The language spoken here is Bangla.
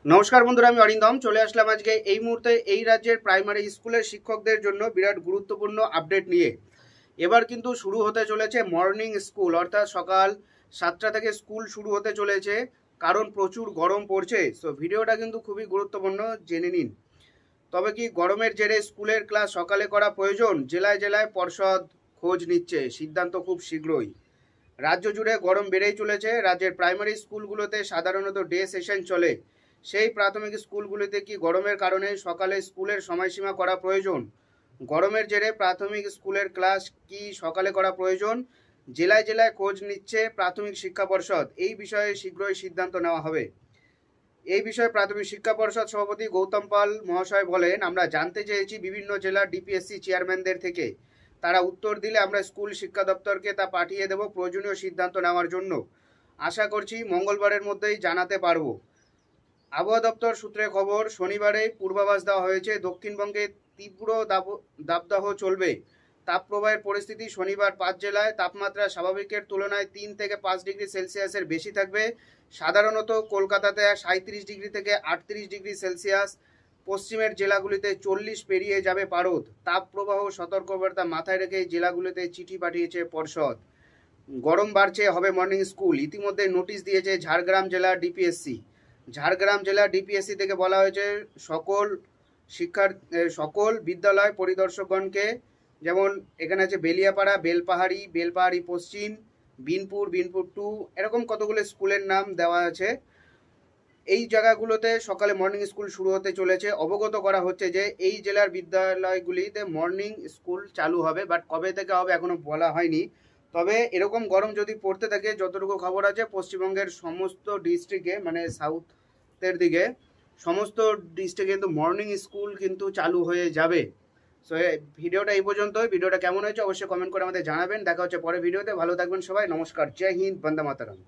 নমস্কার বন্ধুরা, আমি অরিন্দম চলে আসলাম আজকে এই মুহূর্তে এই রাজ্যের প্রাইমারি স্কুলের শিক্ষকদের জন্য বিরাট গুরুত্বপূর্ণ আপডেট নিয়ে। এবার কিন্তু শুরু হতে চলেছে মর্নিং স্কুল, অর্থাৎ সকাল 7টা থেকে স্কুল শুরু হতে চলেছে, কারণ প্রচুর গরম পড়ছে। সো ভিডিওটা কিন্তু খুবই গুরুত্বপূর্ণ, জেনে নিন। তবে কি গরমের জেরে স্কুলের ক্লাস সকালে করা প্রয়োজন? জেলায় জেলায় পর্ষদ খোঁজ নিচ্ছে, সিদ্ধান্ত খুব শীঘ্রই। রাজ্য জুড়ে গরম বেড়েই চলেছে। রাজ্যের প্রাইমারি স্কুলগুলোতে সাধারণত ডে সেশন চলে। সেই প্রাথমিক স্কুলগুলিতে কি গরমের কারণে সকালে স্কুলের সময়সীমা করা প্রয়োজন? গরমের জেরে প্রাথমিক স্কুলের ক্লাস কি সকালে করা প্রয়োজন? জেলায় জেলায় খোঁজ নিচ্ছে প্রাথমিক শিক্ষা পর্ষদ। এই বিষয়ে শীঘ্রই সিদ্ধান্ত নেওয়া হবে। এই বিষয়ে প্রাথমিক শিক্ষা পর্ষদ সভাপতি গৌতম পাল মহাশয় বলেন, আমরা জানতে চেয়েছি বিভিন্ন জেলার ডিপিএসসি চেয়ারম্যানদের থেকে। তারা উত্তর দিলে আমরা স্কুল শিক্ষা দপ্তরকে তা পাঠিয়ে দেব প্রয়োজনীয় সিদ্ধান্ত নেওয়ার জন্য। আশা করছি মঙ্গলবারের মধ্যেই জানাতে পারবো। আবহাওয়া দপ্তর সূত্রে খবর, শনিবারে পূর্বাভাস দেওয়া হয়েছে দক্ষিণবঙ্গে তীব্র দাবদাহ চলবে। তাপপ্রবাহের পরিস্থিতি শনিবার 5 জেলায় তাপমাত্রা স্বাভাবিকের তুলনায় 3 থেকে 5 ডিগ্রি সেলসিয়াসের বেশি থাকবে। সাধারণত কলকাতাতে 37 ডিগ্রি থেকে 38 ডিগ্রি সেলসিয়াস, পশ্চিমের জেলাগুলিতে 40 পেরিয়ে যাবে পারদ। তাপপ্রবাহ সতর্কবার্তা মাথায় রেখে জেলাগুলিতে চিঠি পাঠিয়েছে পর্ষদ। গরম বাড়ছে, হবে মর্নিং স্কুল। ইতিমধ্যে নোটিশ দিয়েছে ঝাড়গ্রাম জেলা ডিপিএসসি। ঝাড়গ্রাম জেলা ডিপিএসসি থেকে বলা হয়েছে সকল বিদ্যালয় পরিদর্শকগণকে, যেমন এখানে আছে বেলিয়াপাড়া, বেলপাহাড়ি পশ্চিম, বিনপুর 2, এরকম কতগুলো স্কুলের নাম দেওয়া আছে। এই জায়গাগুলোতে সকালে মর্নিং স্কুল শুরু হতে চলেছে। অবগত করা হচ্ছে যে এই জেলার বিদ্যালয়গুলিতে মর্নিং স্কুল চালু হবে, বাট কবে থেকে হবে এখনো বলা হয়নি। তবে এরকম গরম যদি পড়তে থাকে, যতটুকু খবর আছে পশ্চিমবঙ্গের সমস্ত ডিস্ট্রিক্টে, মানে সাউথের দিকে সমস্ত ডিস্ট্রিক্টে কিন্তু মর্নিং স্কুল কিন্তু চালু হয়ে যাবে। সো ভিডিওটা এই পর্যন্তই। ভিডিওটা কেমন হয়েছে অবশ্যই কমেন্ট করে আমাদের জানাবেন। দেখা হচ্ছে পরের ভিডিওতে। ভালো থাকবেন সবাই। নমস্কার, জয় হিন্দ, বন্দে মাতরম।